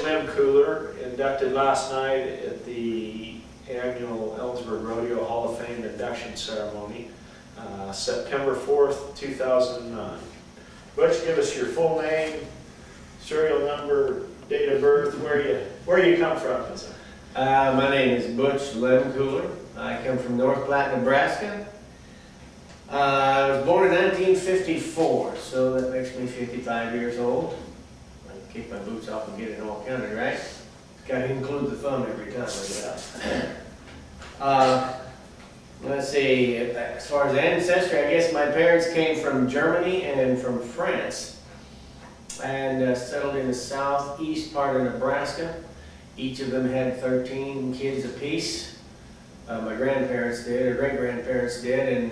Lehm Kuhler, inducted last night at the annual Ellensburg Rodeo Hall of Fame induction ceremony, September 4th, 2009. Butch, give us your full name, serial number, date of birth, where you come from. My name is Butch Lehm Kuhler. I come from North Platte, Nebraska. I was born in 1954, so that makes me 55 years old. I can kick my boots off and get it all counted, right? Got to include the thumb every time I get out. Let's see, as far as ancestry, I guess my parents came from Germany and from France and settled in the southeast part of Nebraska. Each of them had 13 kids apiece. My grandparents did, or great-grandparents did, and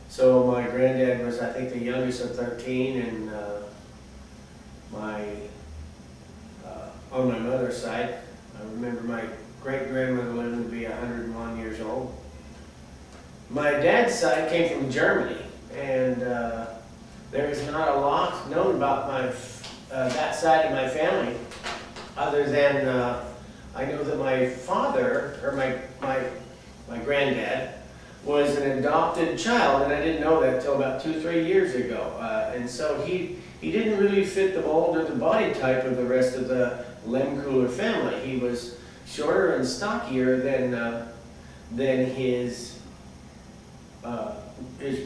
so my granddad was, I think, the youngest of 13, and on my mother's side, I remember my great-grandmother living to be 101 years old. My dad's side came from Germany, and there is not a lot known about that side of my family, other than I know that my father, or my granddad, was an adopted child, and I didn't know that until about 2-3 years ago. And so he didn't really fit the mold or the body type of the rest of the Lehm Kuhler family. He was shorter and stockier than his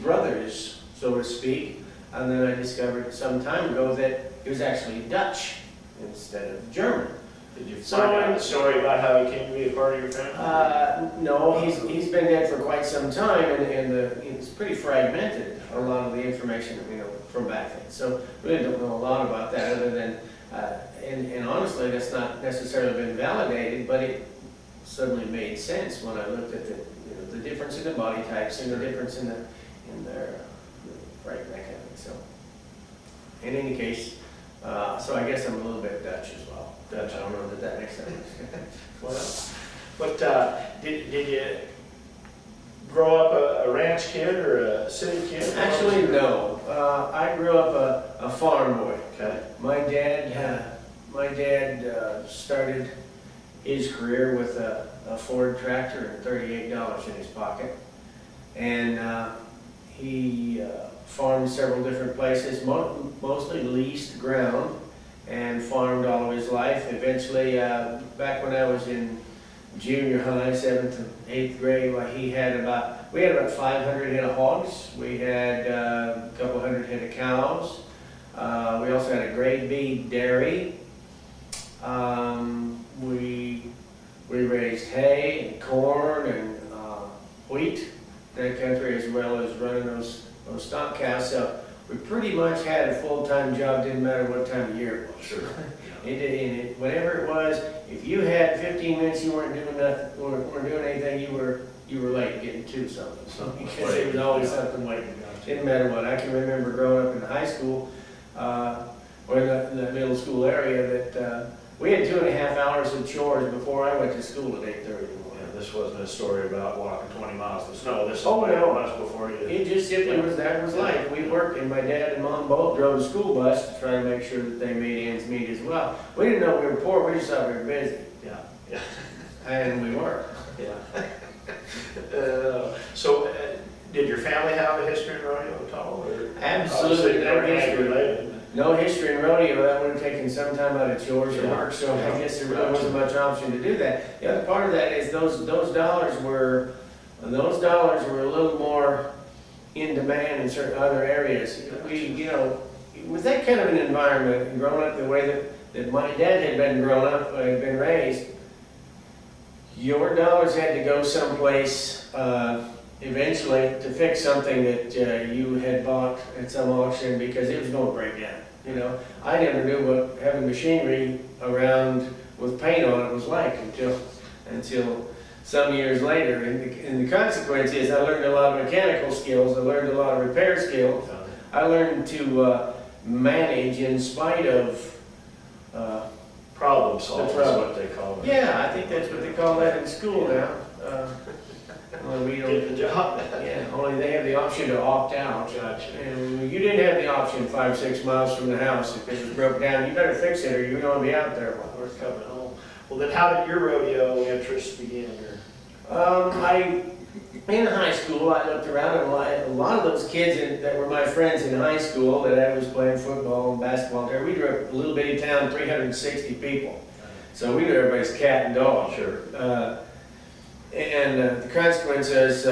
brothers, so to speak. And then I discovered some time ago that he was actually Dutch instead of German. Did you find out the story about how he came to be a part of your family? No, he's been dead for quite some time, and it's pretty fragmented, a lot of the information that we know from back then. So really don't know a lot about that, other than, and honestly, that's not necessarily been validated, but it suddenly made sense when I looked at the difference in the body types and the difference in their right kind of thing. So in any case, so I guess I'm a little bit Dutch as well. Dutch, I don't know that makes sense. But did you grow up a ranch kid or a city kid? Actually, no. I grew up a farm boy. Okay. My dad started his career with a Ford tractor and $38 in his pocket, and he farmed several different places, mostly leased ground, and farmed all of his life. Eventually, back when I was in junior high, 7th and 8th grade, we had about 500 head of hogs. We had a couple hundred head of cows. We also had a grade B dairy. We raised hay and corn and wheat in that country, as well as running those stock cows. So we pretty much had a full-time job, didn't matter what time of year it was. Sure. Whatever it was, if you had 15 minutes, you weren't doing nothing, weren't doing anything, you were late getting to something. So because there was always something waiting. Didn't matter what. I can remember growing up in high school, or in the middle school area, that we had 2.5 hours of chores before I went to school at 8:30 in the morning. This wasn't a story about walking 20 miles in the snow. This Oh, no. much before you. It just simply was, that was life. We worked, and my dad and mom both drove the school bus to try to make sure that they made ends meet as well. We didn't know we were poor, we just thought we were busy. Yeah. And we were. Yeah. So, did your family have a history in rodeo at all? Or Absolutely no history. Related? No history in rodeo. That would have taken some time out of chores or work, so Yeah. I guess there really wasn't much option to do that. The other part of that is those dollars were a little more in demand in certain other areas. With that kind of an environment, and growing up the way that my dad had been raised, your dollars had to go someplace eventually to fix something that you had bought at some auction, because it was going to break down. I never knew what having machinery around with paint on it was like until some years later. And the consequence is I learned a lot of mechanical skills, I learned a lot of repair skills, I learned to manage in spite of problem solving is what they call it. Yeah, I think that's what they call that in school now. Well, we Get don't, the job. yeah, only they have the option to opt out. Gotcha. And you didn't have the option 5-6 miles from the house. If it was broke down, you better fix it or you're gonna be out there a while. We're coming home. Well, then how did your rodeo interest begin? In high school, I looked around and a lot of those kids that were my friends in high school that I was playing football and basketball there, we grew up a little bitty town, 360 people. So we knew everybody's cat and dog. Sure. The consequence is,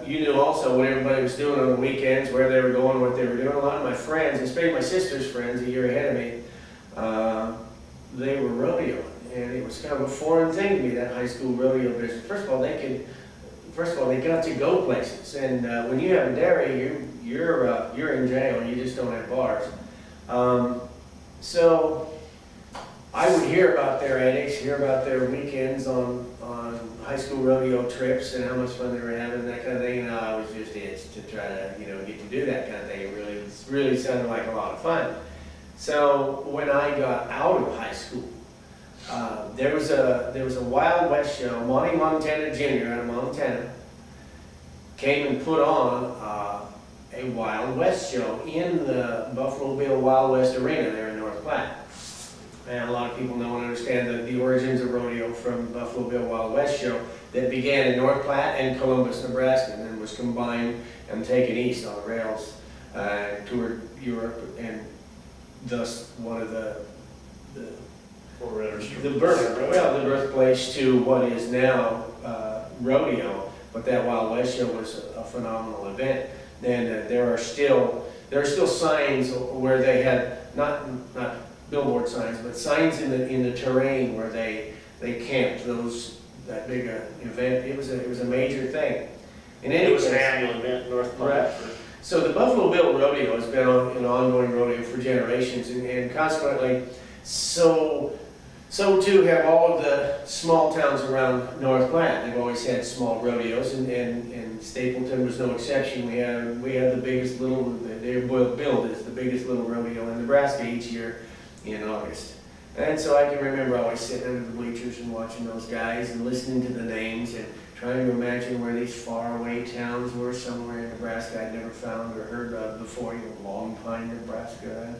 you knew also what everybody was doing on the weekends, where they were going, what they were doing. A lot of my friends, especially my sister's friends a year ahead of me, they were rodeoing. And it was kind of a foreign thing to me, that high school rodeo business. First of all, they got to go places. And when you have a dairy, you're in jail. You just don't have bars. So I would hear about their antics, hear about their weekends on high school rodeo trips and how much fun they were having and that kind of thing. And I was just itched to try to, get to do that kind of thing. It really sounded like a lot of fun. So when I got out of high school, there was a Wild West show. Monty Montana Jr. out of Montana came and put on a Wild West show in the Buffalo Bill Wild West Arena there in North Platte. And a lot of people know and understand the origins of rodeo from Buffalo Bill Wild West show that began in North Platte and Columbus, Nebraska, and then was combined and taken east on rails, toured Europe, and thus one of the birthplace to what is now rodeo. But that Wild West show was a phenomenal event. And there are still signs where they had not billboard signs, but signs in the terrain where they camped that big event. It was a major thing. And It was an annual event in North Platte. Right. So the Buffalo Bill Rodeo has been an ongoing rodeo for generations, and consequently, so too have all of the small towns around North Platte. They've always had small rodeos, and Stapleton was no exception. We have the biggest little, they're billed as the biggest little rodeo in Nebraska each year in August. And so I can remember always sitting under the bleachers and watching those guys and listening to the names and trying to imagine where these faraway towns were somewhere in Nebraska I'd never found or heard of before. Long Pine, Nebraska.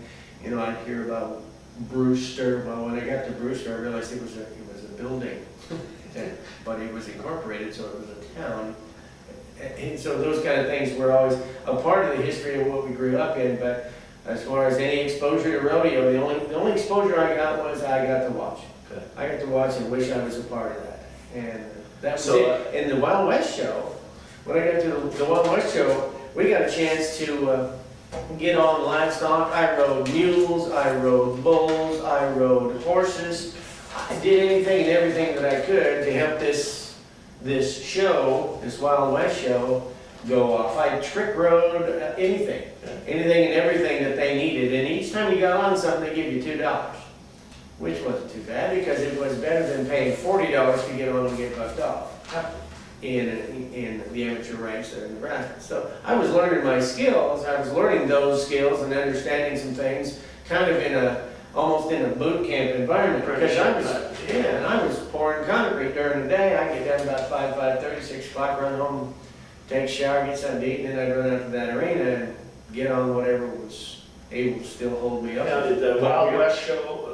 And, I'd hear about Brewster. Well, when I got to Brewster, I realized it was a building, but it was incorporated, so it was a town. And so those kind of things were always a part of the history of what we grew up in. But as far as any exposure to rodeo, the only exposure I got was I got to watch. Okay. I got to watch and wish I was a part of that. And that was So, it. In the Wild West show, when I got to the Wild West show, we got a chance to get on livestock. I rode mules, I rode bulls, I rode horses. I did anything and everything that I could to help this show, this Wild West show, go off. I trick rode anything and everything that they needed. And each time you got on something, they give you $2, which wasn't too bad because it was better than paying $40 to get on and get bucked off in the amateur ranks there in Nebraska. So I was learning my skills. I was learning those skills and understanding some things kind of almost in a boot camp environment. Because I was pouring concrete during the day. I get down about 5:30, 6 o'clock, run home, take a shower, get something to eat, and then I'd run out to that arena and get on whatever was able to still hold me up. Now, did the Wild West show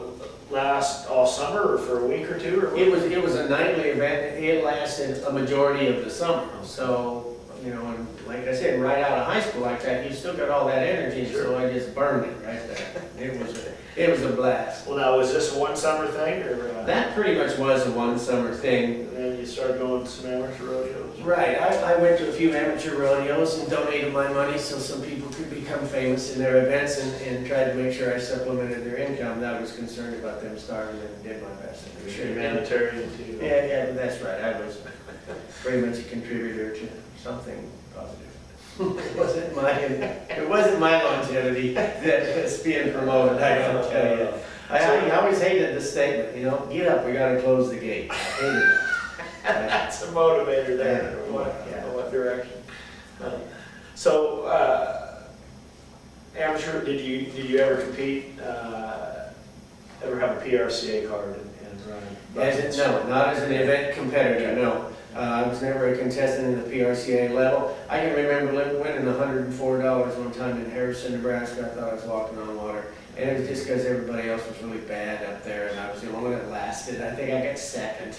last all summer or for a week or two? Or It was a nightly event. It lasted a majority of the summer. So, and like I said, right out of high school like that, you still got all that energy, Sure. so I just burned it right there. It was a blast. Well, now, was this a one summer thing, or? That pretty much was a one summer thing. And then you started going to some amateur rodeos? Right, I went to a few amateur rodeos and donated my money so some people could become famous in their events and tried to make sure I supplemented their income. I was concerned about them starving and did my best. I'm sure humanitarian too. Yeah, that's right. I was very much a contributor to something positive. It wasn't my longevity that was being promoted, I gotta tell you. I always hated the statement, get up, we gotta close the gate. I hated it. That's a motivator there, Yeah. what direction. So, amateur, did you ever compete, ever have a PRCA card and run? No, not as an event competitor, no. I was never a contestant in the PRCA level. I can remember winning $104 one time in Harrison, Nebraska. I thought I was walking on water. And it was just because everybody else was really bad up there, and I was the only one that lasted. I think I got second.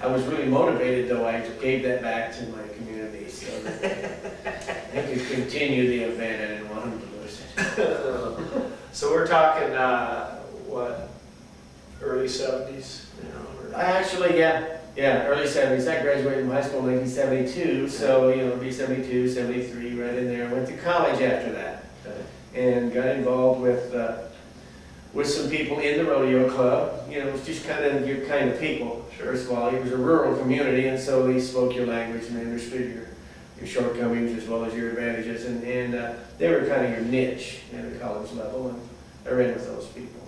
I was really motivated, though. I gave that back to my community so that they could continue the event. I didn't want them to lose it. So we're talking, what, early 70s? You know, or- Actually, yeah, early 70s. I graduated from high school in 1972, so, it'd be 72, 73, right in there. Went to college after that. Okay. And got involved with some people in the rodeo club. It was just kind of your kind of people. First of all, it was a rural community, and so they spoke your language and they understood your shortcomings as well as your advantages, and they were kind of your niche at the college level, and I ran with those people.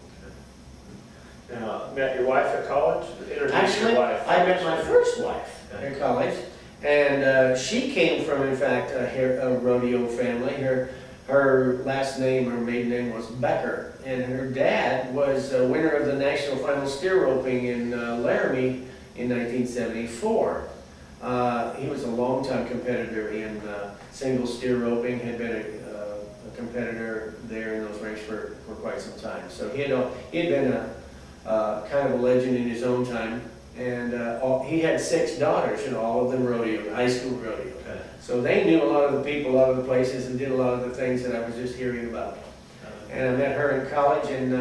Now, met your wife at college? Introduce Actually, your wife. I met my first wife at college, and she came from, in fact, a rodeo family. Her last name, her maiden name was Becker, and her dad was a winner of the national final steer roping in Laramie in 1974. He was a longtime competitor in single steer roping, had been a competitor there in those ranks for quite some time. So he had been a kind of a legend in his own time, and he had 6 daughters, all of them rodeo, high school rodeo. Okay. So they knew a lot of the people, a lot of the places, and did a lot of the things that I was just hearing about. And I met her in college, and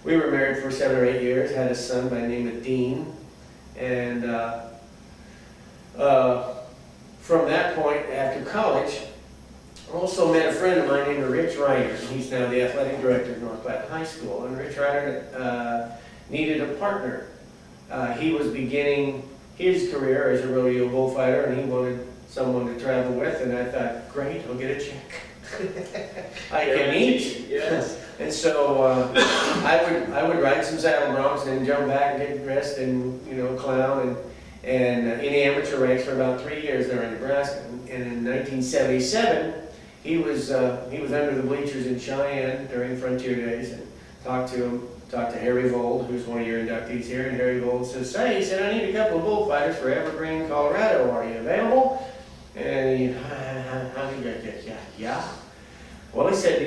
we were married for 7 or 8 years, had a son by the name of Dean. And from that point, after college, I also met a friend of mine named Rich Ryder. He's now the athletic director of North Platte High School. And Rich Ryder needed a partner. He was beginning his career as a rodeo bullfighter, and he wanted someone to travel with, and I thought, great, I'll get a check. I can eat. Yes. And so I would ride some saddle broncs and then jump back and get dressed and clown and in the amateur ranks for about 3 years there in Nebraska. And in 1977, he was under the bleachers in Cheyenne during Frontier Days, and talked to Harry Vold, who's one of your inductees here, and Harry Vold says, he said, I need a couple of bullfighters for Evergreen, Colorado. Are you available? And he, yeah. Well, he said,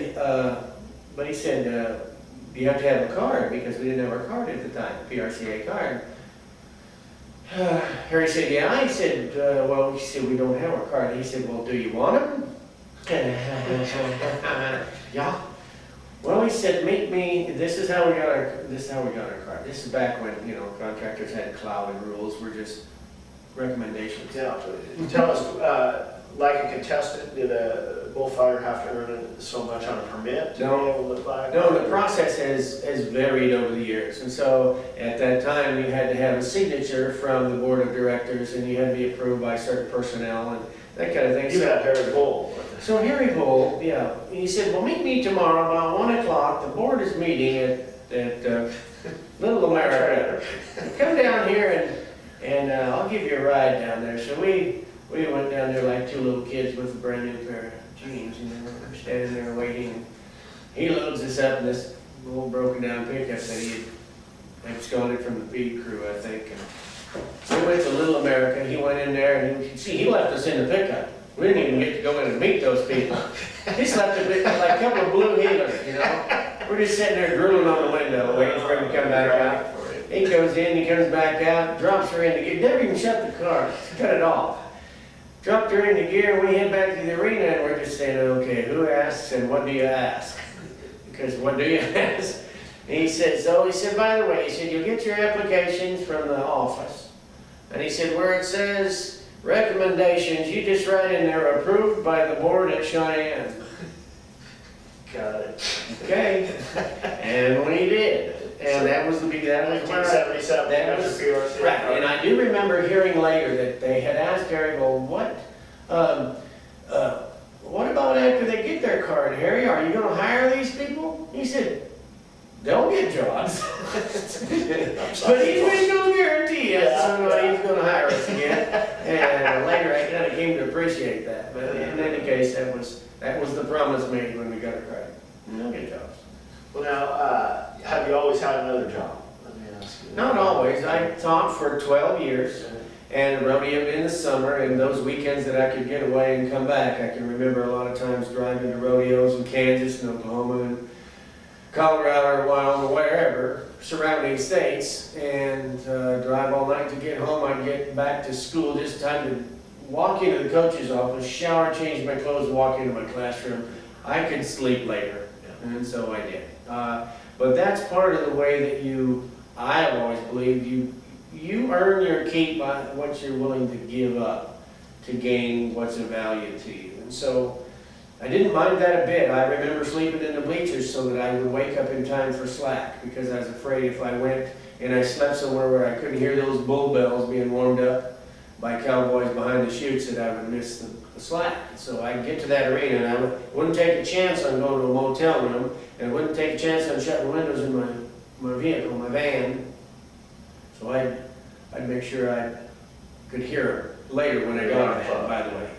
you have to have a card, because we didn't have our card at the time, PRCA card. Harry said, yeah. He said, we don't have our card. He said, well, do you want them? Yeah. Well, he said, meet me. This is how we got our card. This is back when contractors had cloud and rules were just recommendations. Yeah. Tell us, like a contestant, did a bullfighter have to earn so much on a permit to be able to buy? No, the process has varied over the years, and so at that time you had to have a signature from the board of directors, and you had to be approved by certain personnel and that kind of thing. You had Harry Bull. So Harry Bull, he said, well, meet me tomorrow about 1 o'clock. The board is meeting at Little America. Come down here and I'll give you a ride down there. So we went down there like 2 little kids with a brand new pair of jeans, and we're standing there waiting. He loads us up in this old broken down pickup that he had absconded from the feed crew, I think. And so we went to Little America. He went in there, and he left us in the pickup. We didn't even get to go in and meet those people. He slept a bit like a couple of blue healers, We're just sitting there drooling on the window, waiting for him to come back out. He goes in, he comes back out, drops her into gear. Never even shut the car, cut it off. Dropped her into gear, and we head back to the arena, and we're just saying, okay, who asks and what do you ask? Because what do you ask? And he said, by the way, you'll get your applications from the office. And he said, where it says recommendations, you just write in there, approved by the board at Cheyenne. Got it. Okay. And we did. And that was 1977. That was right. And I do remember hearing later that they had asked Harry, well, what about after they get their card, Harry? Are you going to hire these people? He said, they'll get jobs. But he's going to guarantee us somebody's going to hire us again. And later I kind of came to appreciate that. But in any case, that was the promise made when we got our card. They'll get jobs. Well, now, have you always had another job? Let me ask you. Not always. I taught for 12 years. and rodeoed in the summer, and those weekends that I could get away and come back. I can remember a lot of times driving to rodeos in Kansas and Oklahoma and Colorado or Wyoming, wherever, surrounding states, and drive all night to get home. I'd get back to school, just time to walk into the coach's office, shower, change my clothes, walk into my classroom. I could sleep later, and so I did. But that's part of the way that I've always believed, you earn your keep by what you're willing to give up to gain what's of value to you. And so I didn't mind that a bit. I remember sleeping in the bleachers so that I would wake up in time for slack, because I was afraid if I went and I slept somewhere where I couldn't hear those bull bells being warmed up by cowboys behind the chutes, that I would miss the slack. So I'd get to that arena, and I wouldn't take a chance on going to a motel room, and I wouldn't take a chance on shutting windows in my vehicle, my van. So I'd make sure I could hear her later when I got there, by the way.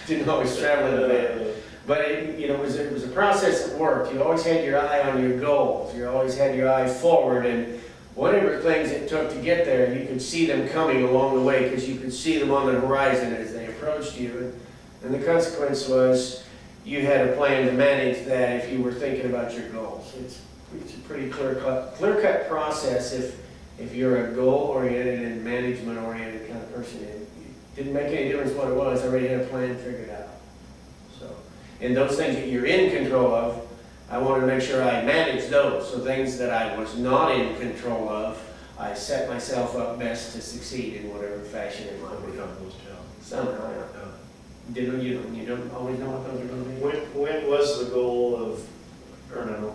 Didn't always travel in the van. But it was a process that worked. You always had your eye on your goals. You always had your eye forward, and whatever things it took to get there, you could see them coming along the way, because you could see them on the horizon as they approached you. And the consequence was you had a plan to manage that if you were thinking about your goals. It's a pretty clear-cut process if you're a goal-oriented and management-oriented kind of person. It didn't make any difference what it was. I already had a plan figured out. So, and those things that you're in control of, I wanted to make sure I managed those. So things that I was not in control of, I set myself up best to succeed in whatever fashion it might be. Somehow, yeah. You don't always know what those are going to be. When was the goal of earning a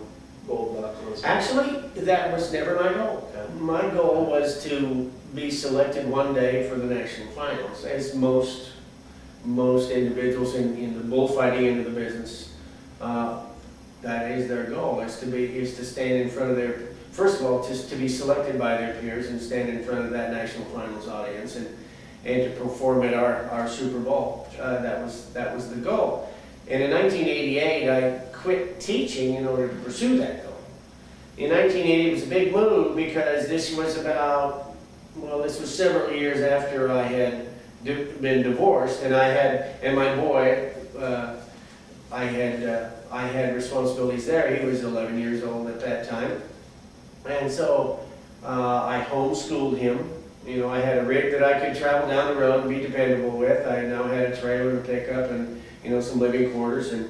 gold buck? Actually, that was never my goal. Okay. My goal was to be selected one day for the national finals, as most individuals in the bullfighting end of the business. That is their goal, is to stand in front of their, first of all, just to be selected by their peers and stand in front of that national finals audience and to perform at our Super Bowl. That was the goal. And in 1988, I quit teaching in order to pursue that goal. In 1980, it was a big move, because this was several years after I had been divorced, and my boy, I had responsibilities there. He was 11 years old at that time. And so I homeschooled him. I had a rig that I could travel down the road and be dependable with. I now had a trailer to pick up and, some living quarters and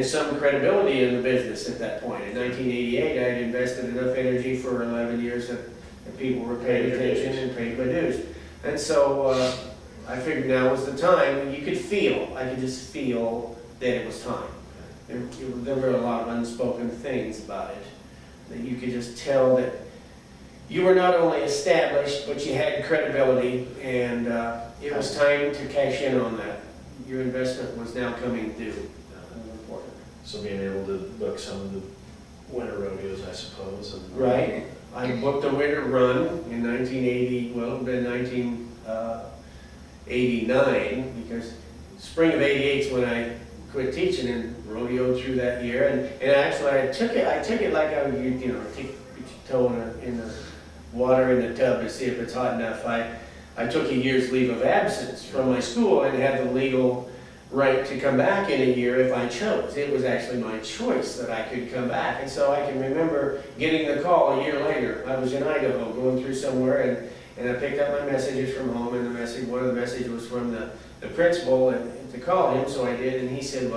some credibility in the business at that point. In 1988, I had invested enough energy for 11 years that people were paying attention and paid my dues. And so I figured now was the time. I could just feel that it was time. There were a lot of unspoken things about it, that you could just tell that you were not only established, but you had credibility, and it was time to cash in on that. Your investment was now coming due. Important. So being able to book some of the winter rodeos, I suppose. Right. I booked a winter run in 1980, well, it would have been 1989, because spring of '88 is when I quit teaching and rodeoed through that year. And actually I took it like I would, take your toe in the water in the tub to see if it's hot enough. I took a year's leave of absence from my school and had the legal right to come back in a year if I chose. It was actually my choice that I could come back. And so I can remember getting the call a year later. I was in Idaho going through somewhere, and I picked up my messages from home, and one of the messages was from the principal, and to call him, so I did. And he said,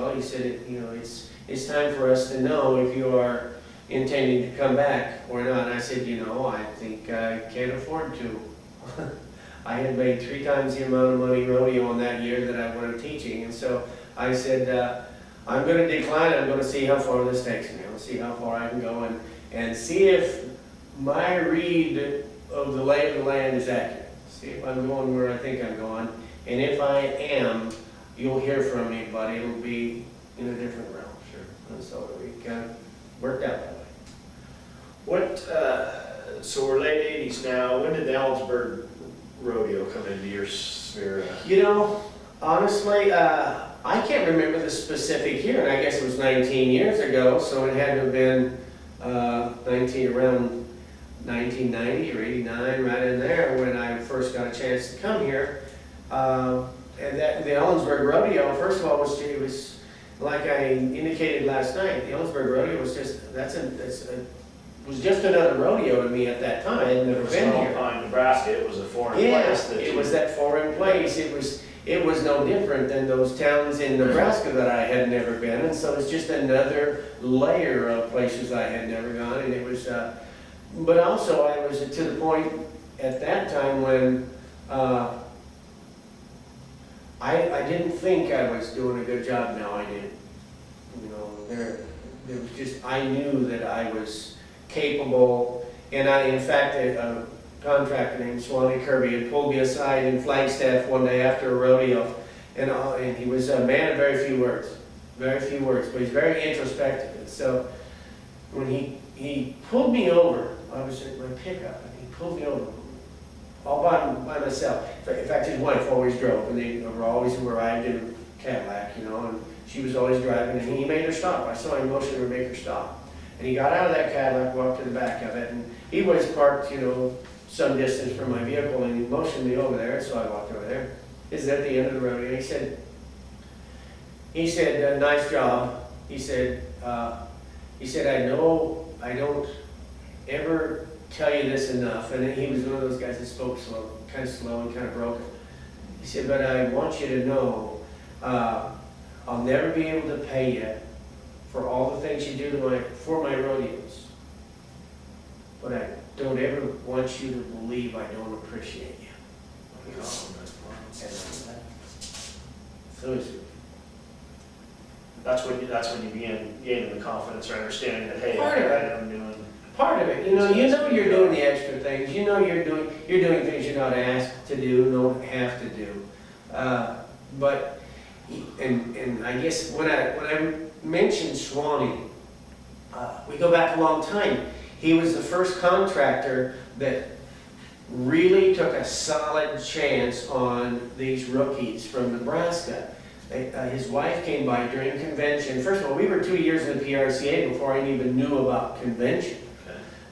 it's time for us to know if you are intending to come back or not. And I said, I think I can't afford to. I had made 3 times the amount of money rodeo on that year that I wanted teaching. And so I said, I'm going to decline. I'm going to see how far this takes me. I'll see how far I can go and see if my read of the lay of the land is accurate. See if I'm going where I think I'm going. And if I am, you'll hear from me, but it'll be in a different realm. Sure. And so it kind of worked out that way. So we're late 80s now. When did the Ellensburg Rodeo come into your sphere? Honestly, I can't remember the specific year, and I guess it was 19 years ago, so it had to have been around 1990 or 89, right in there, when I first got a chance to come here. And that, the Ellensburg Rodeo, first of all, it was like I indicated last night, the Ellensburg Rodeo was just, was just another rodeo to me at that time. I had never been here. Small Nebraska, it was a foreign Yeah, place. it was that foreign place. It was no different than those towns in Nebraska that I had never been, and so it's just another layer of places I had never gone, and it was, but also I was to the point at that time when I didn't think I was doing a good job. Now I did. You know, there was just, I knew that I was capable, and in fact, a contractor named Swanee Kirby had pulled me aside in Flagstaff one day after a rodeo, and he was a man of very few words, but he's very introspective. And so when he pulled me over, I was at my pickup, and he pulled me over all by myself. In fact, his wife always drove, and they were always arrived in a Cadillac, you know, and she was always driving, and he made her stop. I saw him motion to make her stop. And he got out of that Cadillac, walked to the back of it, and he was parked, you know, some distance from my vehicle, and he motioned me over there, so I walked over there. This is at the end of the rodeo. He said, nice job. He said, I know I don't ever tell you this enough, and he was one of those guys that spoke slow, kind of slow and kind of broken. He said, but I want you to know, I'll never be able to pay you for all the things you do for my rodeos, but I don't ever want you to believe I don't appreciate you. So that's when you begin gaining the confidence or understanding that, hey, Part of it. I'm doing. part of it, you know you're doing the extra things, you know you're doing things you're not asked to do, don't have to do. But I guess when I mentioned Swanee, we go back a long time. He was the first contractor that really took a solid chance on these rookies from Nebraska. His wife came by during convention. First of all, we were 2 years in the PRCA before I even knew about convention.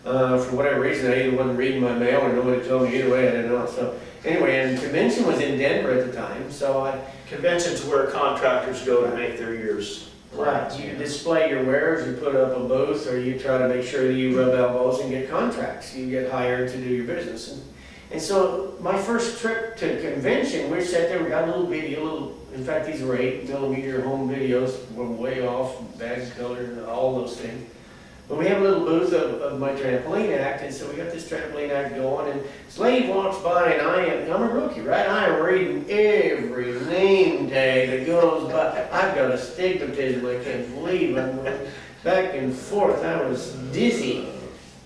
For whatever reason, I either wasn't reading my mail or nobody told me. Either way, I didn't know. So anyway, and convention was in Denver at the time. So Convention's where contractors go to make their years. right, you display your wares, you put up a booth, or you try to make sure that you rub elbows and get contracts. You get hired to do your business. And so my first trip to convention, we sat there, we got a little video, in fact, these were 8mm home videos, were way off, bad color, all those things. But we have a little booth of my trampoline act, and so we got this trampoline act going, and this lady walks by, and I'm a rookie, right? I am reading every name tag that goes by. I've got astigmatism, I can't believe I'm going back and forth. I was dizzy.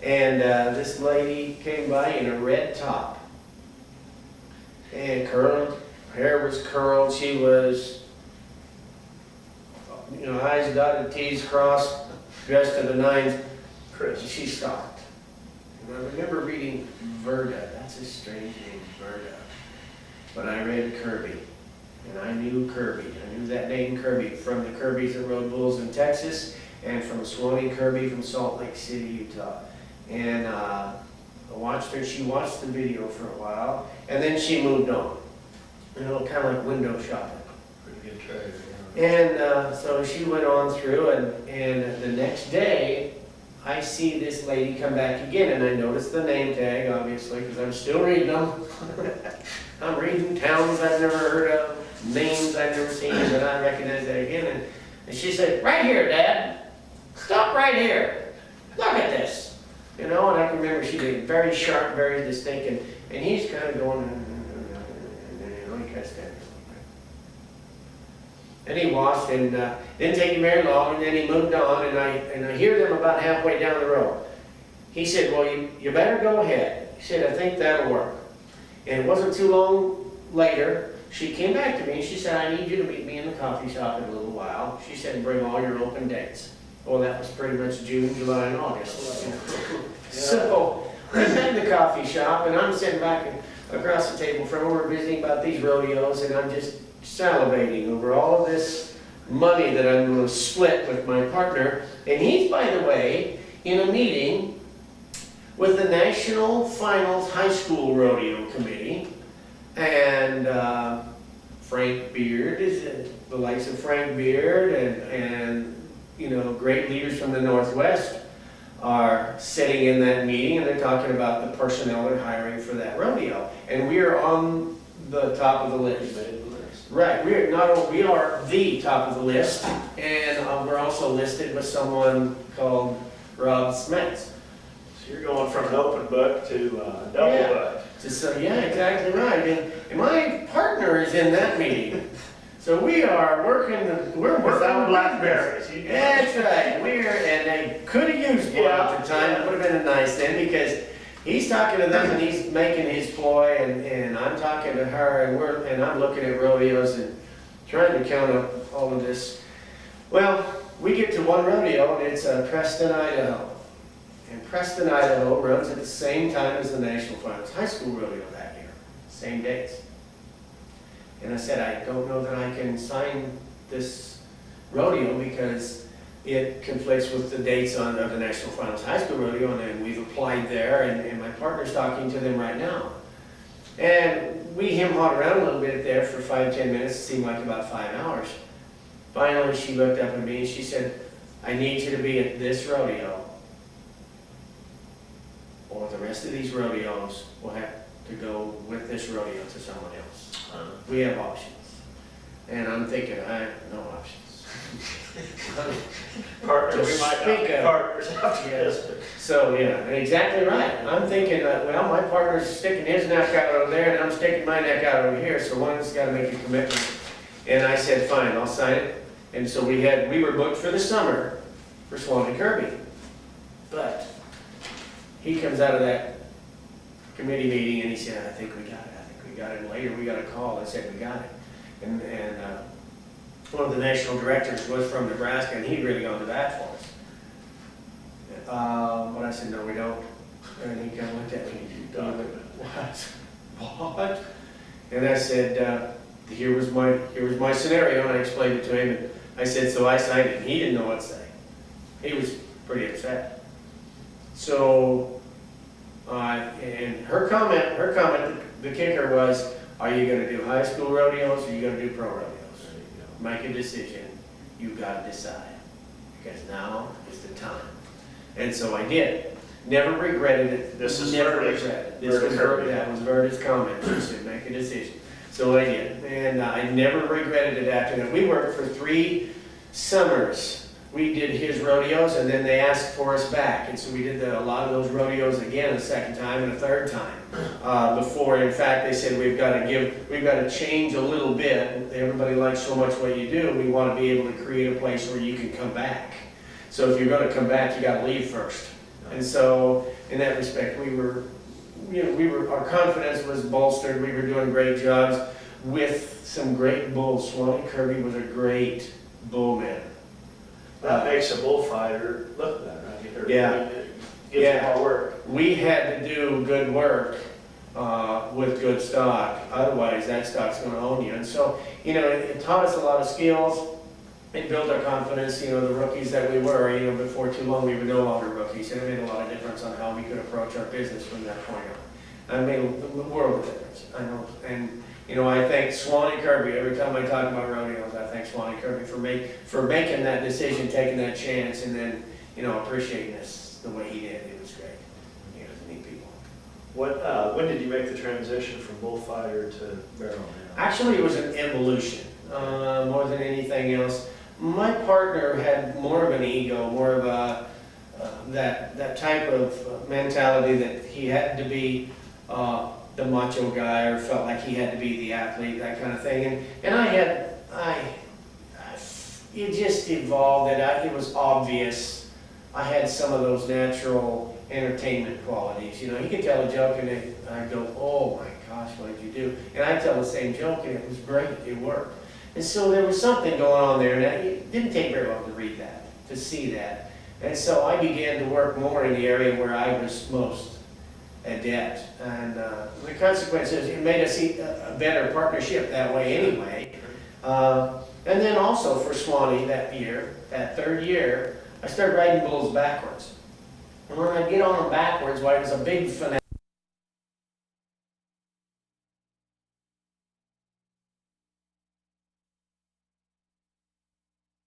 And this lady came by in a red top, and curled, hair was curled, she was, you know, I's dotted, T's crossed, dressed to the nines. Chris. She stopped. And I remember reading Verda. That's a strange name, Verda. But I read Kirby. And I knew Kirby. I knew that name Kirby from the Kirbys that rode bulls in Texas, and from Swanee Kirby from Salt Lake City, Utah. And I watched her. She watched the video for a while, and then she moved on. You know, kind of like window shopping. Pretty good trade. And so she went on through, and the next day, I see this lady come back again, and I noticed the name tag, obviously, because I'm still reading them. I'm reading towns I've never heard of, names I've never seen, but I recognize that again. And she said, right here, Dad. Stop right here. Look at this. You know, and I can remember she did very sharp, very distinct, and he's kind of going, you know, he kind of standing. And he watched, and didn't take him very long, and then he moved on, and I hear them about halfway down the road. He said, well, you better go ahead. He said, I think that'll work. And it wasn't too long later, she came back to me, and she said, I need you to meet me in the coffee shop in a little while. She said, bring all your open dates. Well, that was pretty much June, July, and August. So I met in the coffee shop, and I'm sitting back across the table from her, we're visiting about these rodeos, and I'm just salivating over all of this money that I'm going to split with my partner. And he's, by the way, in a meeting with the National Finals High School Rodeo Committee. And Frank Beard is the likes of Frank Beard and you know, great leaders from the Northwest are sitting in that meeting, and they're talking about the personnel they're hiring for that rodeo. And we are on the top of the list. Right, we are the top of the list, and we're also listed with someone called Rob Smets. So you're going from an open book to double book. Yeah, exactly right. And my partner is in that meeting. So we are we're working Without with blackberries. That's right. And they could have used one at the time. It would have been a nice thing, because he's talking to them and he's making his ploy, and I'm talking to her, and I'm looking at rodeos and trying to count up all of this. Well, we get to one rodeo, and it's Preston, Idaho. And Preston, Idaho runs at the same time as the National Finals High School Rodeo that year, same dates. And I said, I don't know that I can sign this rodeo because it conflicts with the dates of the National Finals High School Rodeo, and then we've applied there, and my partner's talking to them right now. And we hem-hawed around a little bit there for 5-10 minutes, it seemed like about 5 hours. Finally, she looked up at me and she said, I need you to be at this rodeo, or the rest of these rodeos will have to go with this rodeo to someone else. We have options. And I'm thinking, I have no options. Partners, we might not be partners after this. So, yeah, exactly right. I'm thinking, well, my partner's sticking his neck out over there, and I'm sticking my neck out over here, so one's got to make a commitment. And I said, fine, I'll sign it. And so we were booked for the summer for Swan and Kirby. But he comes out of that committee meeting and he said, I think we got it. And later we got a call and said, we got it. And one of the national directors was from Nebraska, and he'd really gone to bat for us. But I said, no, we don't. And he kind of looked at me, what? And I said, here was my scenario, and I explained it to him. And I said, so I signed it, and he didn't know what to say. He was pretty upset. So, and her comment, the kicker was, are you going to do high school rodeos, or are you going to do pro rodeos? Make a decision. You've got to decide, because now is the time. And so I did. Never regretted it. This is never Verda's. regretted it. That was Verda's comment. She said, make a decision. So I did. And I never regretted it after that. We worked for 3 summers. We did his rodeos, and then they asked for us back. And so we did a lot of those rodeos again, a second time and a third time. Before, in fact, they said, we've got to change a little bit. Everybody likes so much what you do. We want to be able to create a place where you can come back. So if you're going to come back, you got to leave first. And so, in that respect, our confidence was bolstered. We were doing great jobs with some great bulls. Swan Kirby was a great bull man. That makes a bullfighter look better. I mean, Yeah. Gives them more work. We had to do good work with good stock. Otherwise, that stock's going to own you. And so, it taught us a lot of skills. It built our confidence. The rookies that we were, before too long, we were no longer rookies. And it made a lot of difference on how we could approach our business from that point on. It made a world of difference. I know. And, I thank Swan and Kirby. Every time I talk about rodeos, I thank Swan and Kirby for making that decision, taking that chance, and then, appreciating us the way he did. It was great. He was neat people. When did you make the transition from bullfighter to barrel man? Actually, it was an evolution more than anything else. My partner had more of an ego, more of a that type of mentality that he had to be the macho guy, or felt like he had to be the athlete, that kind of thing. And it just evolved. It was obvious. I had some of those natural entertainment qualities. He could tell a joke and I'd go, oh my gosh, what did you do? And I'd tell the same joke and it was great, it worked. And so there was something going on there, and it didn't take very long to read that, to see that. And so I began to work more in the area where I was most adept. And the consequences, it made us a better partnership that way anyway. And then also for Swanee that year, that third year, I started riding bulls backwards. And when I get on them backwards, why, it was a big finale.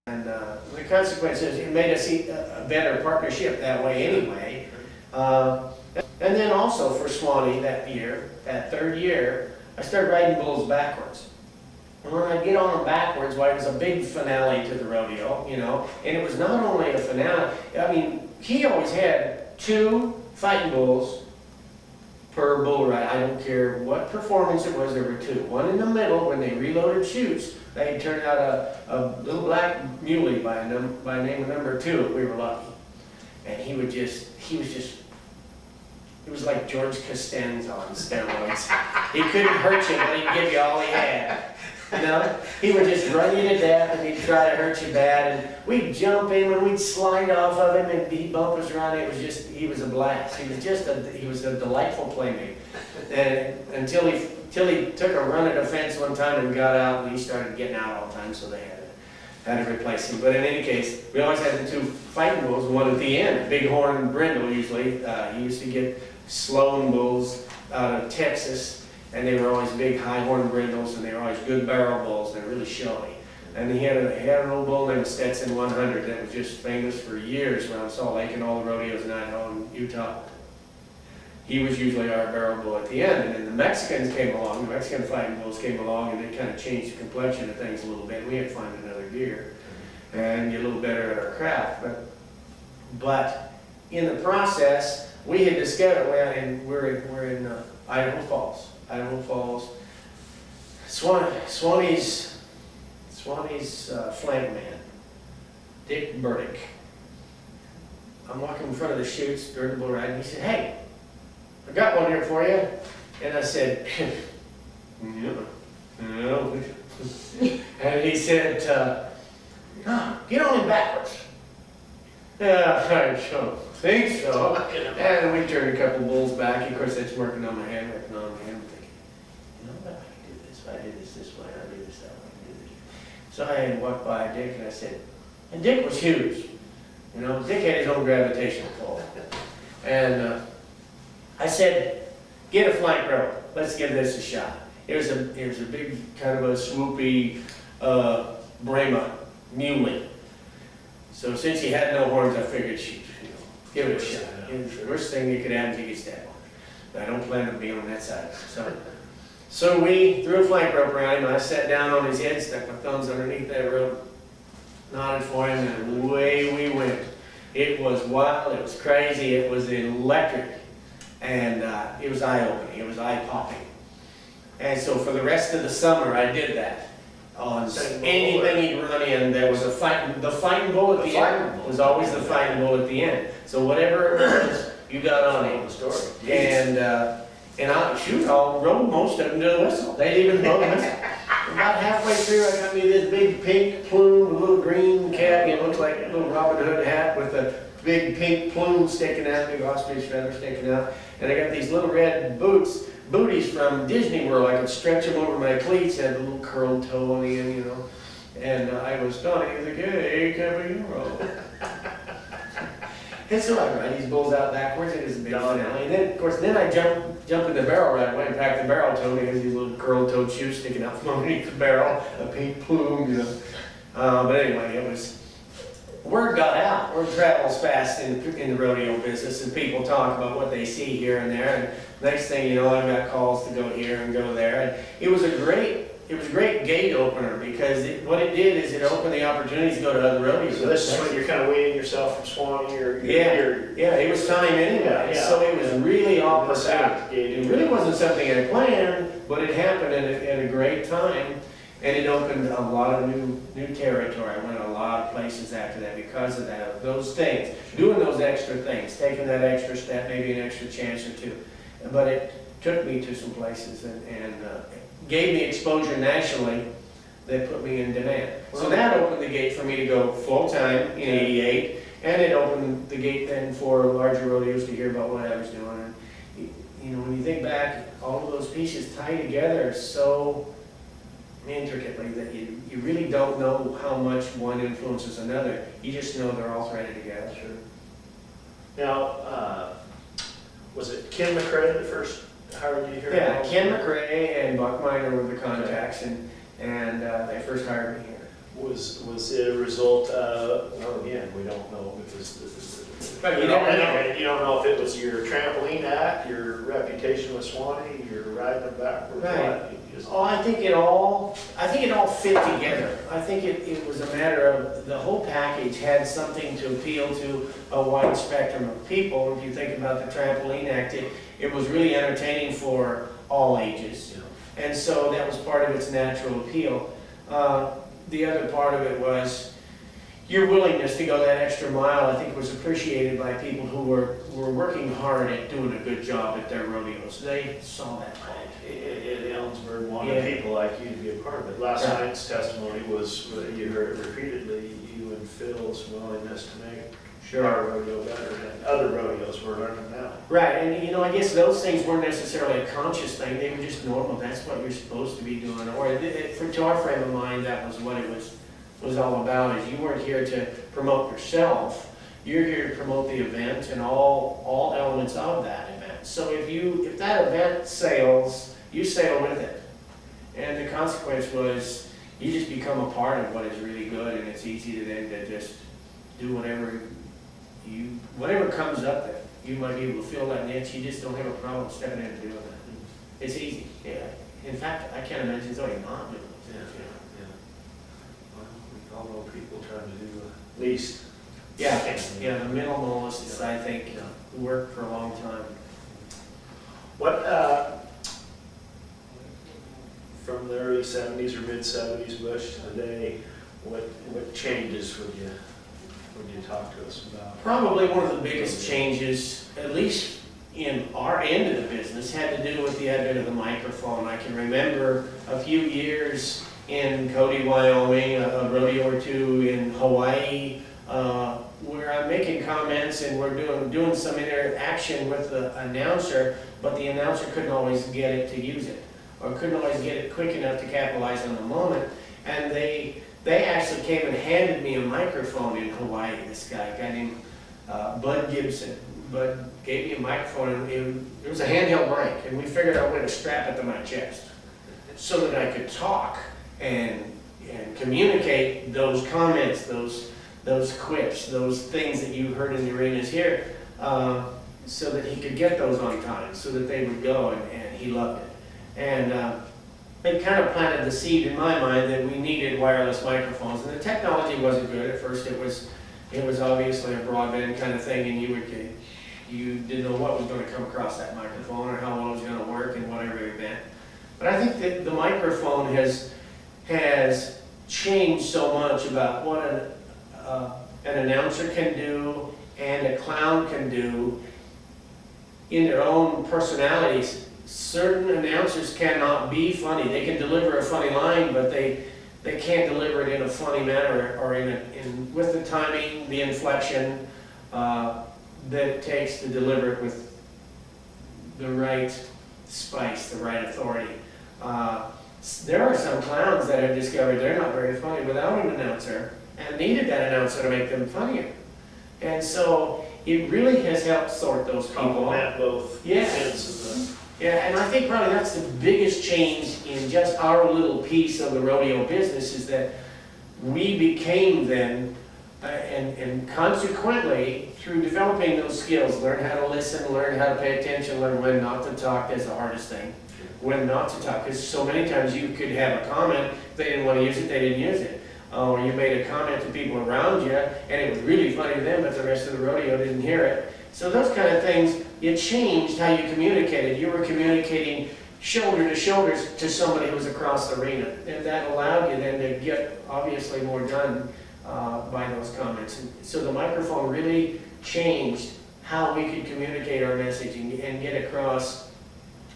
And the consequence is it made us a better partnership that way anyway. And then also for Swanee that year, that third year, I started riding bulls backwards. And when I get on them backwards, why, it was a big finale to the rodeo, you know. And it was not only a finale, I mean, he always had 2 fighting bulls per bull ride. I don't care what performance it was, there were 2. One in the middle when they reloaded chutes. They turned out a little black muley by name of number 2 if we were lucky. And he was just, it was like George Costanza on steroids. He couldn't hurt you, but he'd give you all he had. You know, he would just run you to death and he'd try to hurt you bad. And we'd jump in and we'd slide off of him and he'd bump us around. It was just, he was a blast. He was a delightful playmate. And until he took a run at a fence one time and got out, and he started getting out all the time, so they had to replace him. But in any case, we always had the 2 fighting bulls, one at the end, bighorn brindle usually. He used to get Sloan bulls out of Texas. And they were always big high horn brindles, and they were always good barrel bulls. They're really showy. And he had an old bull named Stetson 100 that was just famous for years around Salt Lake and all the rodeos in Idaho and Utah. He was usually our barrel bull at the end. And then the Mexicans came along, the Mexican fighting bulls came along, and they kind of changed the complexion of things a little bit. We had to find another gear and get a little better at our craft. But in the process, we had discovered, and we're in Idaho Falls. Swanee's flank man, Dick Burdick. I'm walking in front of the chutes during the bull ride, and he said, "Hey, I got one here for you." And I said, "No." And he said, "No, get on him backwards." Yeah, I don't think so. And we turned a couple bulls back. Of course, that's working on my hand. I'm thinking, you know what, I can do this. If I do this way, I do this that way, I do this. So I had walked by Dick and I said, and Dick was huge. You know, Dick had his own gravitational pull. And I said, get a flank rope. Let's give this a shot. It was a big, kind of a swoopy Brahma muley. So since he had no horns, I figured, give it a shot. The worst thing that could happen is he gets stabbed. But I don't plan on being on that side. So we threw a flank rope around him. I sat down on his head, stuck my thumbs underneath that rope, nodded for him, and away we went. It was wild, it was crazy, it was electric, and it was eye-opening, it was eye-popping. And so for the rest of the summer, I did that. On anything he'd run in, there was the fighting bull at the end was always the fighting bull at the end. So whatever it was, you got on him. And I'll rode most of them to the whistle. They'd even blow the whistle. About halfway through, I got me this big pink plume, a little green cap. It looks like a little Robin Hood hat with a big pink plume sticking out, big ostrich feather sticking out. And I got these little red booties from Disney World. I could stretch them over my cleats, had a little curled toe on the end, you know. And I was done. He was like, "Hey, caballero." And so I ride these bulls out backwards, and it's a big finale. And then, of course, I jump in the barrel right away and pack the barrel toe. And he has these little curled toed shoes sticking out from underneath the barrel, a pink plume, you know. But anyway, word got out. Word travels fast in the rodeo business, and people talk about what they see here and there. And next thing you know, I've got calls to go here and go there. And it was a great gate opener, because what it did is it opened the opportunities to go to other rodeos. So this is when you're kind of weaning yourself from Swanee, yeah, it was time anyway. Yeah. So it was really opportune. It really wasn't something I planned, but it happened at a great time. And it opened a lot of new territory. I went a lot of places after that because of that, those things, doing those extra things, taking that extra step, maybe an extra chance or two. But it took me to some places and gave me exposure nationally that put me in demand. So that opened the gate for me to go full-time in '88, and it opened the gate then for larger rodeos to hear about what I was doing. And, you know, when you think back, all of those pieces tie together so intricately that you really don't know how much one influences another. You just know they're all threaded together. Sure. Now, was it Ken McCray that first hired you here? Yeah, Ken McRae and Buck Miner were the contacts, and they first hired me here. Was it a result of, well, again, we don't know because But you never know. You don't know if it was your trampoline act, your reputation with Swanee, you're riding them backwards. Right. What? You just- Oh, I think it all fit together. I think it was a matter of, the whole package had something to appeal to a wide spectrum of people. If you think about the Trampoline Act, it was really entertaining for all ages. And so that was part of its natural appeal. The other part of it was your willingness to go that extra mile. I think was appreciated by people who were working hard at doing a good job at their rodeos. They saw that. Ellensburg wanted people like you to be a part of it. Last Right. night's testimony was, you heard it repeatedly, you and Phil's willingness to make our rodeo better, and other rodeos we're learning now. Right, and I guess those things weren't necessarily a conscious thing, they were just normal, that's what you're supposed to be doing. Or to our frame of mind, that was what it was all about, is you weren't here to promote yourself, you're here to promote the event and all elements of that event. So if that event sails, you sail with it. And the consequence was, you just become a part of what is really good, and it's easy to then to just do whatever comes up that you might be able to fill that niche. You just don't have a problem stepping in and doing that. It's easy, yeah. In fact, I can't imagine somebody not doing it. Yeah. Well, we all know people trying to do the least. Yeah, the minimalists, I think, work for a long time. What, from the early 70s or mid 70s, Bush, to today, what changes would you talk to us about? Probably one of the biggest changes, at least in our end of the business, had to do with the advent of the microphone. I can remember a few years in Cody, Wyoming, a rodeo or two in Hawaii, where I'm making comments and we're doing some interaction with the announcer, but the announcer couldn't always get it to use it, or couldn't always get it quick enough to capitalize on the moment. And they actually came and handed me a microphone in Hawaii. This guy, a guy named Bud Gibson. Bud gave me a microphone, and it was a handheld mic, and we figured out a way to strap it to my chest so that I could talk and communicate those comments, those quips, those things that you heard in the arenas here, so that he could get those on time, so that they would go, and he loved it. And it kind of planted the seed in my mind that we needed wireless microphones, and the technology wasn't good at first. It was obviously a broadband kind of thing, and you didn't know what was going to come across that microphone or how well it was going to work and whatever it meant. But I think that the microphone has changed so much about what an announcer can do and a clown can do in their own personalities. Certain announcers cannot be funny. They can deliver a funny line, but they can't deliver it in a funny manner or with the timing, the inflection that it takes to deliver it with the right spice, the right authority. There are some clowns that have discovered they're not very funny without an announcer and needed that announcer to make them funnier. And so it really has helped sort those people. Complement both ends of the... Yeah, and I think probably that's the biggest change in just our little piece of the rodeo business, is that we became then, and consequently, through developing those skills, learn how to listen, learn how to pay attention, learn when not to talk. That's the hardest thing, when not to talk, because so many times you could have a comment, if they didn't want to use it, they didn't use it. Or you made a comment to people around you, and it was really funny to them, but the rest of the rodeo didn't hear it. So those kind of things, it changed how you communicated. You were communicating shoulder to shoulder to somebody who was across the arena. And that allowed you then to get obviously more done by those comments. And so the microphone really changed how we could communicate our message and get across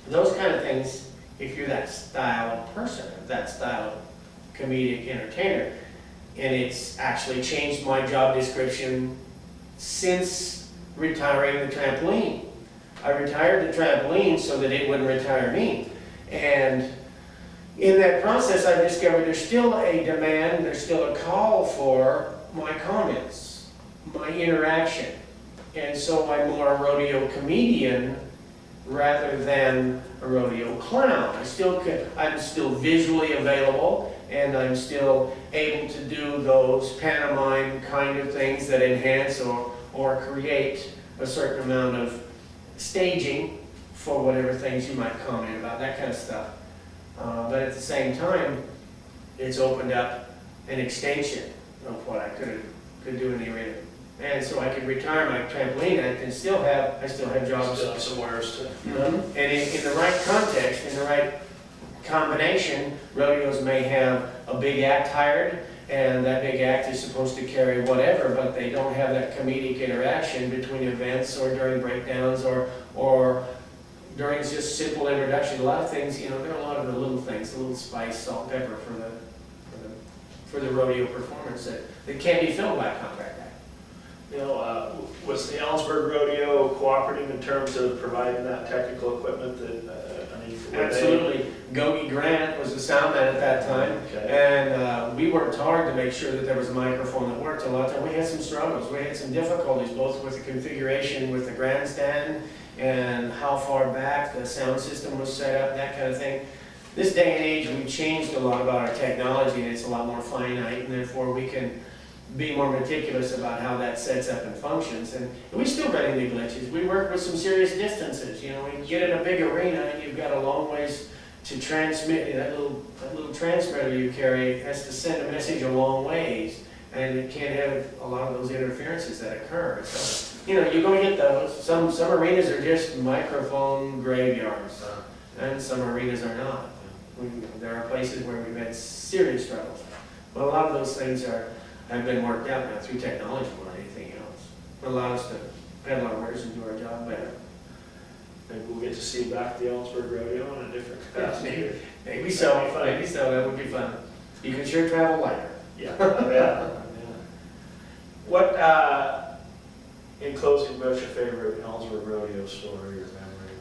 those kind of things if you're that style of person, that style of comedic entertainer. And it's actually changed my job description since retiring the trampoline. I retired the trampoline so that it wouldn't retire me. And in that process, I discovered there's still a demand, there's still a call for my comments, my interaction. And so I'm more a rodeo comedian rather than a rodeo clown. I'm still visually available, and I'm still able to do those pantomime kind of things that enhance or create a certain amount of staging for whatever things you might comment about, that kind of stuff. But at the same time, it's opened up an extension of what I could do in the arena. And so I could retire my trampoline act and I still have jobs. Still have somewhere to. And in the right context, in the right combination, rodeos may have a big act hired, and that big act is supposed to carry whatever, but they don't have that comedic interaction between events or during breakdowns or during just simple introduction. A lot of things, there are a lot of the little things, the little spice, salt, pepper for the rodeo performance that can't be filmed by a contract act. Was the Ellensburg Rodeo cooperative in terms of providing that technical equipment were Absolutely. Gogi Grant was the sound man at that time, and we worked hard to make sure that there was a microphone that worked. A lot of times we had some struggles, we had some difficulties, both with the configuration with the grandstand and how far back the sound system was set up, that kind of thing. This day and age, we've changed a lot about our technology, and it's a lot more finite, and therefore we can be more meticulous about how that sets up and functions. And we still run into glitches. We work with some serious distances. When you get in a big arena and you've got a long ways to transmit, that little transmitter you carry has to send a message a long ways, and it can't have a lot of those interferences that occur. So, you're going to get those. Some arenas are just microphone graveyards, and some arenas are not. There are places where we've had serious struggles. But a lot of those things have been worked out now through technology more than anything else. It allows us to pedal our wares and do our job better. Maybe we'll get to see you back at the Ellensburg Rodeo in a different capacity. Maybe so, that would be fun. You can sure travel lighter. Yeah. What, in closing, what's your favorite Ellensburg Rodeo story or memory?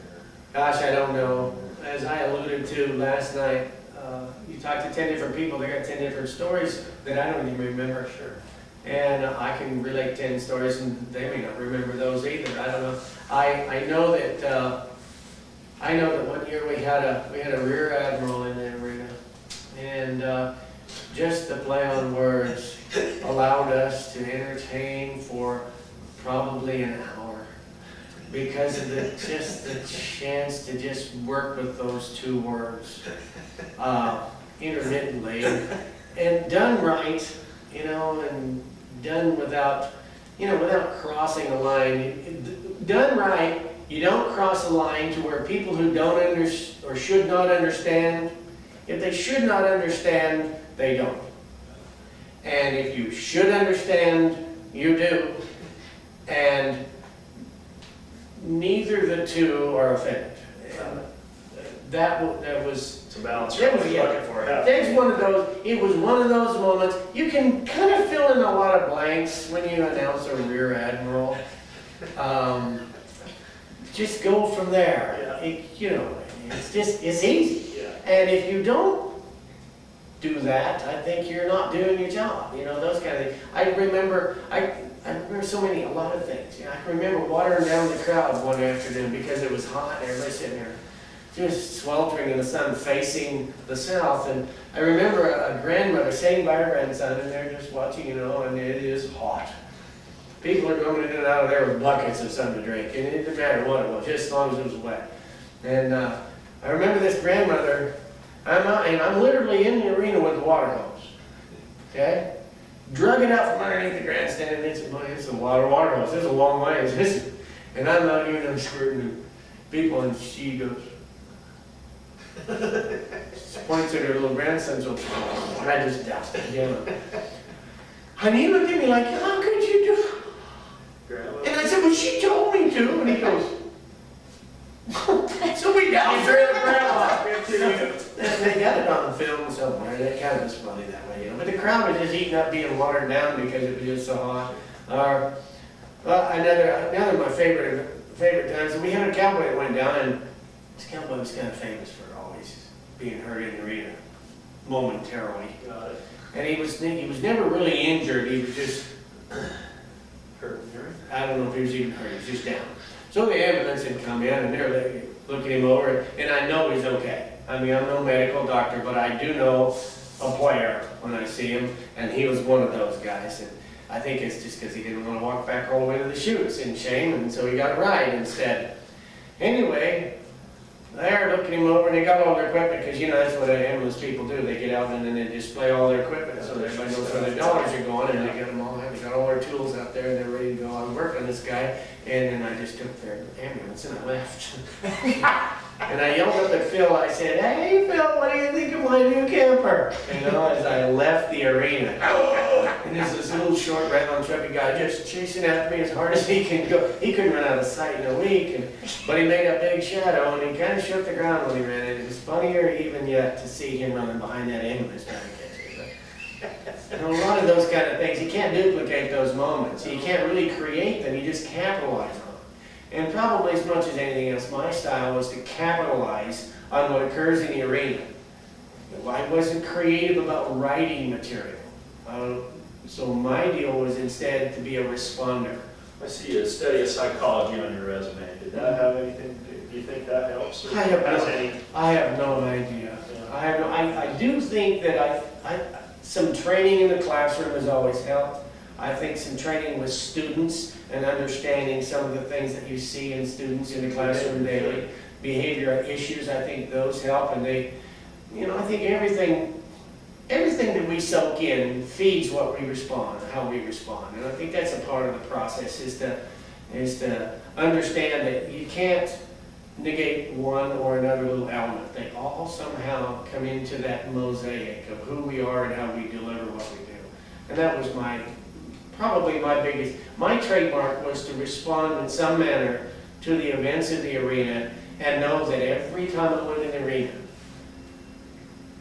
Gosh, I don't know. As I alluded to last night, you talk to 10 different people, they got 10 different stories that I don't even remember. Sure. And I can relate 10 stories and they may not remember those either. I don't know. I know that one year we had a rear admiral in the arena, and just the play on words allowed us to entertain for probably an hour because of the chance to just work with those two words intermittently and done right, and done without crossing a line. Done right, you don't cross a line to where people who don't understand or should not understand, if they should not understand, they don't. And if you should understand, you do. And neither the two are offended. That was It's a balance. It was one of those moments. You can kind of fill in a lot of blanks when you announce a rear admiral. Just go from there. It's easy. Yeah. And if you don't do that, I think you're not doing your job. Those kind of things. I remember a lot of things. I can remember watering down the crowd one afternoon because it was hot and everybody sitting there just sweltering in the sun facing the south. And I remember a grandmother sitting by her grandson and they're just watching, and it is hot. People are coming in and out of there with buckets of something to drink, and it didn't matter what it was, just as long as it was wet. And I remember this grandmother, I'm literally in the arena with the water hose, okay? Drug it out from underneath the grandstand, and it's a water hose. It's a long way. And I'm not even squirting people, and she goes, she points at her little grandson, so I just doused it again. And he looked at me like, how could you do it? And I said, well, she told me to. And he goes, so we doused her in the grandma. They got it on film somewhere. That kind of was funny that way, But the crowd was just eating up being watered down because it was just so hot. Another of my favorite times, and we had a cowboy that went down, and this cowboy was kind of famous for always being hurt in the arena momentarily. Got it. And he was never really injured. He was just Hurt. I don't know if he was even hurt, he was just down. So the ambulance had come in and they're looking him over, and I know he's okay. I mean, I'm no medical doctor, but I do know a player when I see him, and he was one of those guys. And I think it's just because he didn't want to walk back all the way to the chutes in shame, and so he got a ride instead. Anyway, they're looking him over, and they got all their equipment, because you know that's what ambulance people do. They get out and then they display all their equipment so everybody knows where their dollars are going, and they got them all. They got all their tools out there, and they're ready to go on work on this guy. And then I just took their ambulance and I left. And I yelled up at Phil. I said, "Hey, Phil, what do you think of my new camper?" You know, as I left the arena. And there's this little short, round, chubby guy just chasing after me as hard as he can go. He couldn't run out of sight in a week, but he made a big shadow, and he kind of shook the ground when he ran it. It was funnier even yet to see him running behind that ambulance trying to catch me. And a lot of those kind of things, you can't duplicate those moments. You can't really create them, you just capitalize on them. And probably as much as anything else, my style was to capitalize on what occurs in the arena. I wasn't creative about writing material. So my deal was instead to be a responder. I see you study of psychology on your resume. Did that have anything, do you think that helps? Or I have has no idea. Yeah. I do think that some training in the classroom has always helped. I think some training with students and understanding some of the things that you see in students in the classroom daily, behavioral issues, I think those help. And they, you know, I think everything that we soak in feeds what we respond, how we respond. And I think that's a part of the process is to understand that you can't negate one or another little element. They all somehow come into that mosaic of who we are and how we deliver what we do. And that was probably my trademark was to respond in some manner to the events of the arena and know that every time I went in the arena,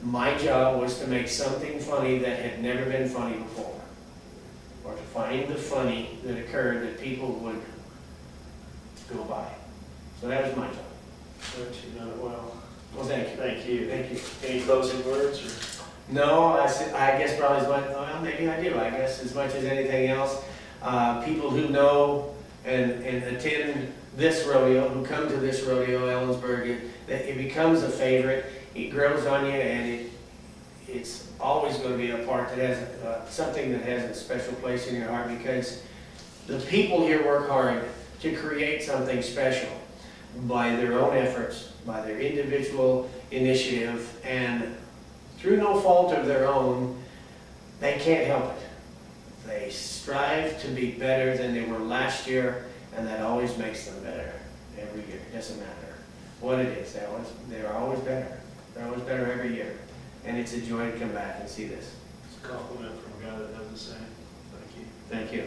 my job was to make something funny that had never been funny before. Or to find the funny that occurred that people would go by. So that was my job. But you done it well. Well, thank you. Thank you. Thank you. Any closing words? Or? No, I guess probably as much, well, maybe I do, I guess, as much as anything else. People who know and attend this rodeo, who come to this rodeo, Ellensburg, it becomes a favorite. It grows on you, and it's always going to be a part that has something that has a special place in your heart, because the people here work hard to create something special by their own efforts, by their individual initiative, and through no fault of their own, they can't help it. They strive to be better than they were last year, and that always makes them better every year. It doesn't matter what it is, they're always better. They're always better every year. And it's a joy to come back and see this. It's a compliment from a guy that does the same. Thank you. Thank you.